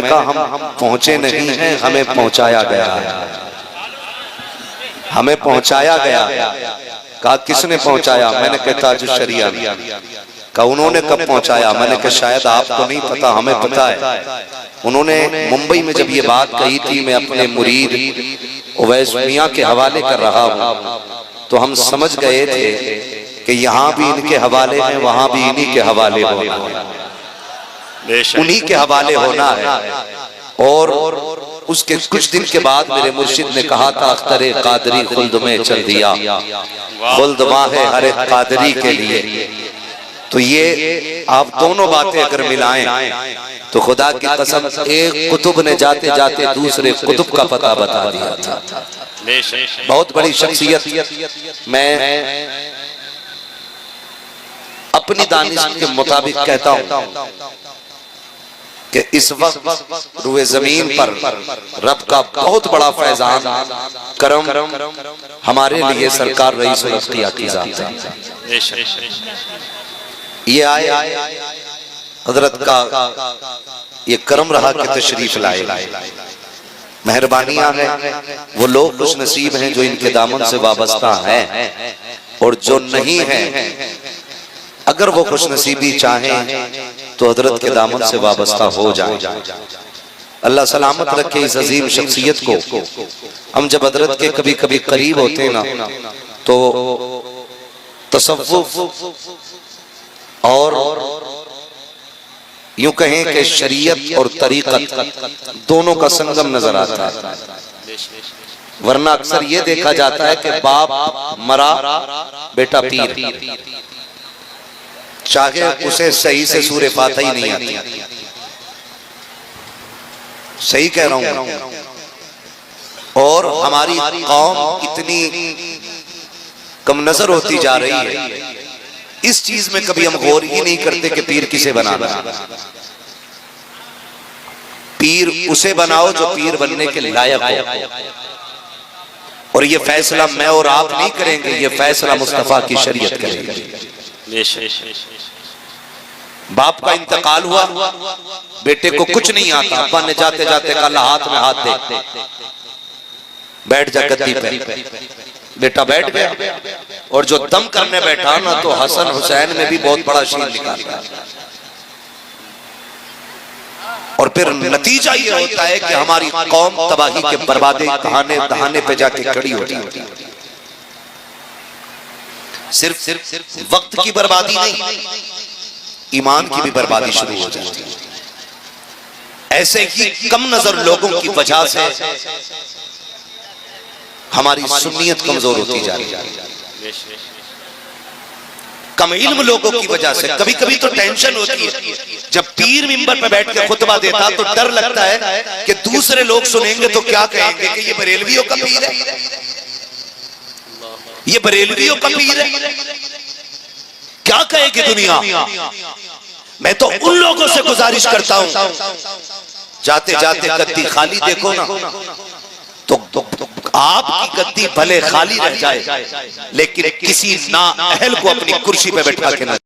कहा हम पहुंचे नहीं हैं, हमें पहुंचाया गया है, हमें पहुंचाया गया। कहा किसने पहुंचाया? मैंने कहा ताज शरिया ने। कहा उन्होंने कब पहुंचाया? मैंने कहा शायद आपको नहीं पता, हमें पता है। उन्होंने मुंबई में जब ये बात कही थी, मैं अपने मुरीद उवैस मियां के हवाले कर रहा हूं, तो हम समझ गए थे कि यहाँ भी इनके हवाले में, वहां भी इन्हीं के हवाले होना है, उन्हीं के हवाले होना है। और उसके कुछ दिन के बाद मेरे मुर्शिद ने कहा था, अख्तरे कादरी खुल्द में चल दिया, खुल्द माहे हर एक कादरी के लिए। तो ये आप दोनों बातें अगर मिलाएं तो खुदा की कसम, एक कुतुब ने जाते जाते दूसरे कुतुब का पता बता दिया था। बहुत बड़ी शख्सियत। मैं अपनी दानिश के मुताबिक कहता हूं कि इस वक्त रुए जमीन पर रब का बहुत बड़ा फैजान करम हमारे लिए सरकार रईस उल अत्किया की जात है। ये आए हजरत का ये करम रहा कि तशरीफ लाए। मेहरबानियां हैं, वो लोग खुश नसीब हैं जो इनके दामन से वाबस्ता हैं, और जो नहीं हैं अगर वो खुश नसीबी चाहें तो हजरत के दामन से वाबस्ता हो जाए। अल्लाह सलामत रखे इस अजीम शख्सियत को। हम जब हजरत के कभी कभी करीब होते हैं ना, तो तसव्वुफ और यूं कहें कि शरीयत और तरीकत दोनों का संगम नजर आता है। वरना अक्सर ये देखा जाता है कि बाप मरा, बेटा पीर, चाहे उसे सही से सूरे फातिहा ही नहीं आती। सही कह रहा हूं। और हमारी कौम इतनी कम नजर होती जा रही है, इस चीज में कभी हम गौर ही नहीं करते कि पीर किसे बनाना है। पीर उसे बनाओ जो पीर बनने के लायक हो। और ये फैसला मैं और आप नहीं करेंगे, ये फैसला मुस्तफा की शरीयत करेगी। बाप का इंतकाल हुआ, बेटे को कुछ नहीं आता, अब्बा ने जाते जाते कहा हाथ में हाथ दे, बैठ जा गद्दी पे। बेटा बैठ गया, और जो दम करने बैठा ना, तो हसन हुसैन में भी बहुत बड़ा शीन निकाला। और फिर नतीजा ये होता है कि हमारी कौम तबाही के बर्बादी दहाने पे जाके खड़ी होती है। सिर्फ वक्त की बर्बादी नहीं, ईमान की भी बर्बादी शुरू हो जाती है। ऐसे ही कम नजर लोगों की वजह से हमारी सुन्नियत कमजोर होती जा रही है। कम इल्म लोगों की वजह से कभी कभी तो टेंशन होती है, जब पीर मिंबर पे बैठ के खुतबा देता तो डर लगता है कि दूसरे लोग सुनेंगे तो क्या कहेंगे कि ये बरेलवियों का पीर है, ये बरेलवियों का पीर है, क्या कहेगी दुनिया। मैं तो उन लोगों से गुजारिश करता हूं, जाते जाते गद्दी खाली देखो ना, तो आपकी गद्दी भले खाली रह जाए, लेकिन किसी ना अहल को अपनी कुर्सी पे बैठा के ना